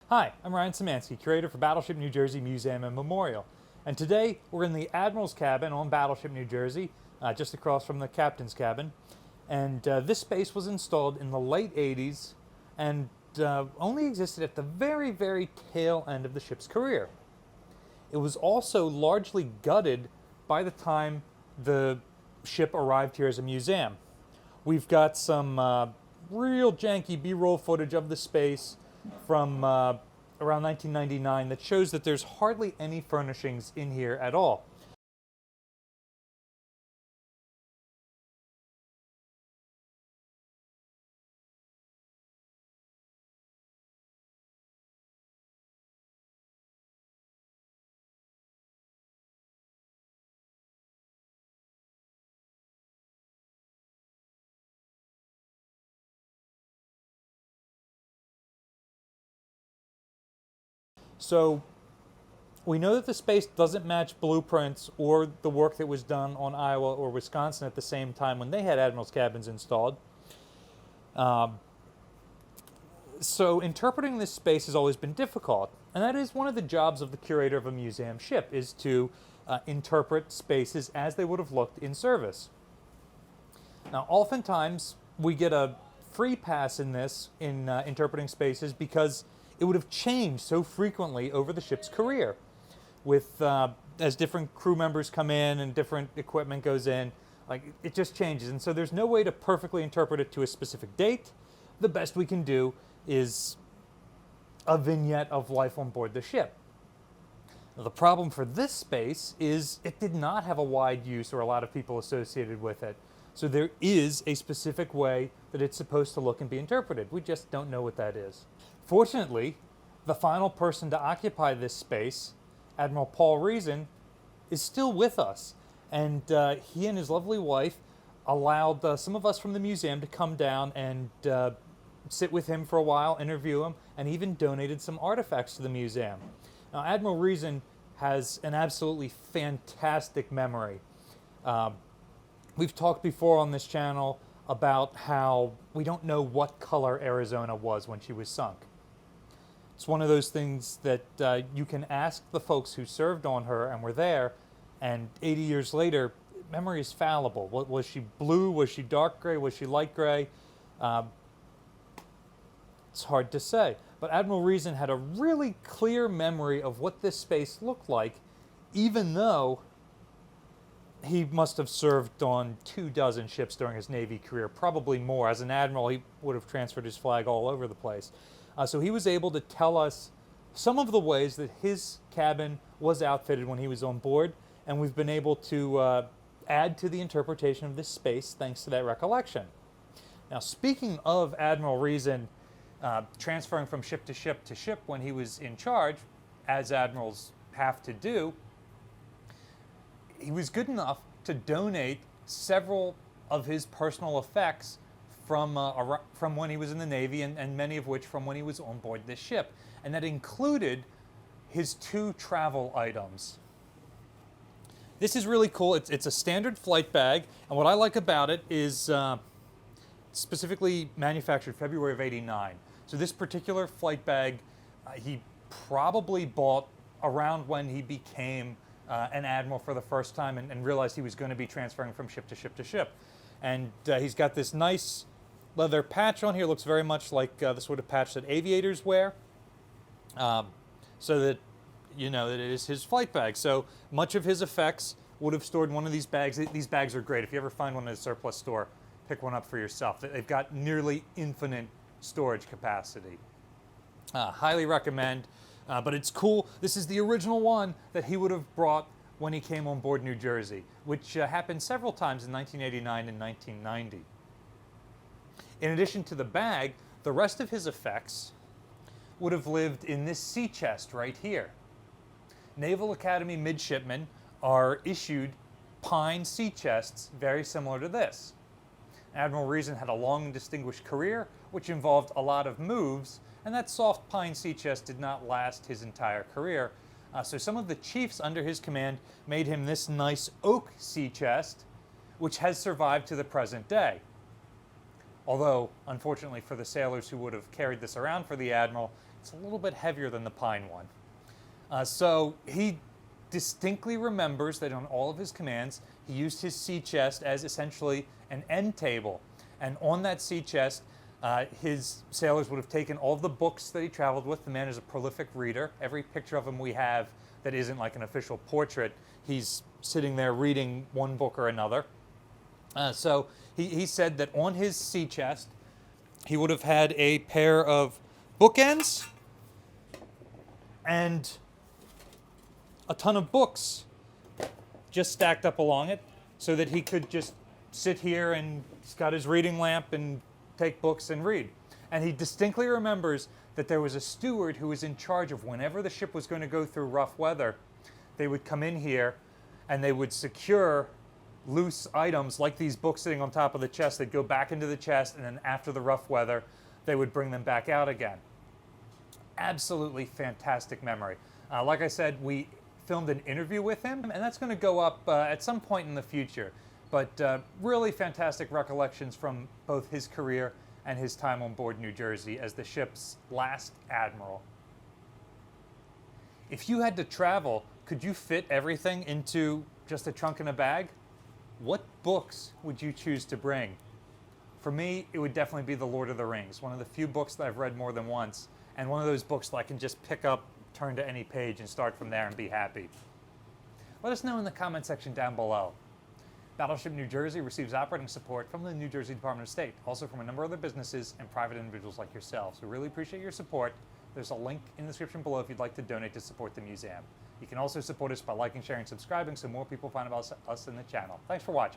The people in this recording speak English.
Hi, I'm Ryan Szymanski, curator for Battleship New Jersey Museum and Memorial. And today we're in the Admiral's cabin on Battleship New Jersey, just across from the captain's cabin. And this space was installed in the late 80s and only existed at the very, very tail end of the ship's career. It was also largely gutted by the time the ship arrived here as a museum. We've got some real janky B-roll footage of the space from around 1999 that shows that there's hardly any furnishings in here at all. So we know that the space doesn't match blueprints or the work that was done on Iowa or Wisconsin at the same time when they had admirals' cabins installed. So interpreting this space has always been difficult, and that is one of the jobs of the curator of a museum ship, is to interpret spaces as they would have looked in service. Now, oftentimes we get a free pass in this, in interpreting spaces, because it would have changed so frequently over the ship's career, with as different crew members come in and different equipment goes in, like it just changes, and so there's no way to perfectly interpret it to a specific date. The best we can do is a vignette of life on board the ship. Now, the problem for this space is it did not have a wide use or a lot of people associated with it. So there is a specific way that it's supposed to look and be interpreted. We just don't know what that is. Fortunately, the final person to occupy this space, Admiral Reon, is still with us. And he and his lovely wife allowed some of us from the museum to come down and sit with him for a while, interview him, and even donated some artifacts to the museum. Now, Admiral Reon has an absolutely fantastic memory. We've talked before on this channel about how we don't know what color Arizona was when she was sunk. It's one of those things that you can ask the folks who served on her and were there, and 80 years later, memory is fallible. Was she blue? Was she dark gray? Was she light gray? It's hard to say. But Admiral Reon had a really clear memory of what this space looked like, even though he must have served on 24 ships during his Navy career, probably more. As an admiral, he would have transferred his flag all over the place. So he was able to tell us some of the ways that his cabin was outfitted when he was on board, and we've been able to add to the interpretation of this space thanks to that recollection. Now, speaking of Admiral Reon transferring from ship to ship when he was in charge, as admirals have to do, he was good enough to donate several of his personal effects from when he was in the Navy, and many of which from when he was on board this ship. And that included his 2 travel items. This is really cool. It's a standard flight bag, and what I like about it is specifically manufactured February of '89. So this particular flight bag he probably bought around when he became an admiral for the first time and realized he was going to be transferring from ship to ship to ship. And he's got this nice leather patch on here. Looks very much like the sort of patch that aviators wear, so that you know that it is his flight bag. So much of his effects would have stored in one of these bags. These bags are great. If you ever find one at a surplus store, pick one up for yourself. They've got nearly infinite storage capacity. Highly recommend. But it's cool. This is the original one that he would have brought when he came on board New Jersey, which happened several times in 1989 and 1990. In addition to the bag, the rest of his effects would have lived in this sea chest right here. Naval Academy midshipmen are issued pine sea chests very similar to this. Admiral Reon had a long and distinguished career, which involved a lot of moves, and that soft pine sea chest did not last his entire career. So some of the chiefs under his command made him this nice oak sea chest, which has survived to the present day. Although, unfortunately for the sailors who would have carried this around for the Admiral, it's a little bit heavier than the pine one. So he distinctly remembers that on all of his commands, he used his sea chest as essentially an end table. And on that sea chest, his sailors would have taken all of the books that he traveled with. The man is a prolific reader. Every picture of him we have that isn't like an official portrait, he's sitting there reading one book or another. So he said that on his sea chest, he would have had a pair of bookends and a ton of books just stacked up along it so that he could just sit here and he's got his reading lamp and take books and read. And he distinctly remembers that there was a steward who was in charge of whenever the ship was going to go through rough weather, they would come in here and they would secure loose items like these books sitting on top of the chest. They'd go back into the chest, and then after the rough weather, they would bring them back out again. Absolutely fantastic memory. Like I said, we filmed an interview with him, and that's going to go up at some point in the future. But really fantastic recollections from both his career and his time on board New Jersey as the ship's last admiral. If you had to travel, could you fit everything into just a trunk and a bag? What books would you choose to bring? For me, it would definitely be The Lord of the Rings, one of the few books that I've read more than once, and one of those books that I can just pick up, turn to any page, and start from there and be happy. Let us know in the comment section down below. Battleship New Jersey receives operating support from the New Jersey Department of State, also from a number of other businesses and private individuals like yourselves. We really appreciate your support. There's a link in the description below if you'd like to donate to support the museum. You can also support us by liking, sharing, and subscribing so more people find about us in the channel. Thanks for watching.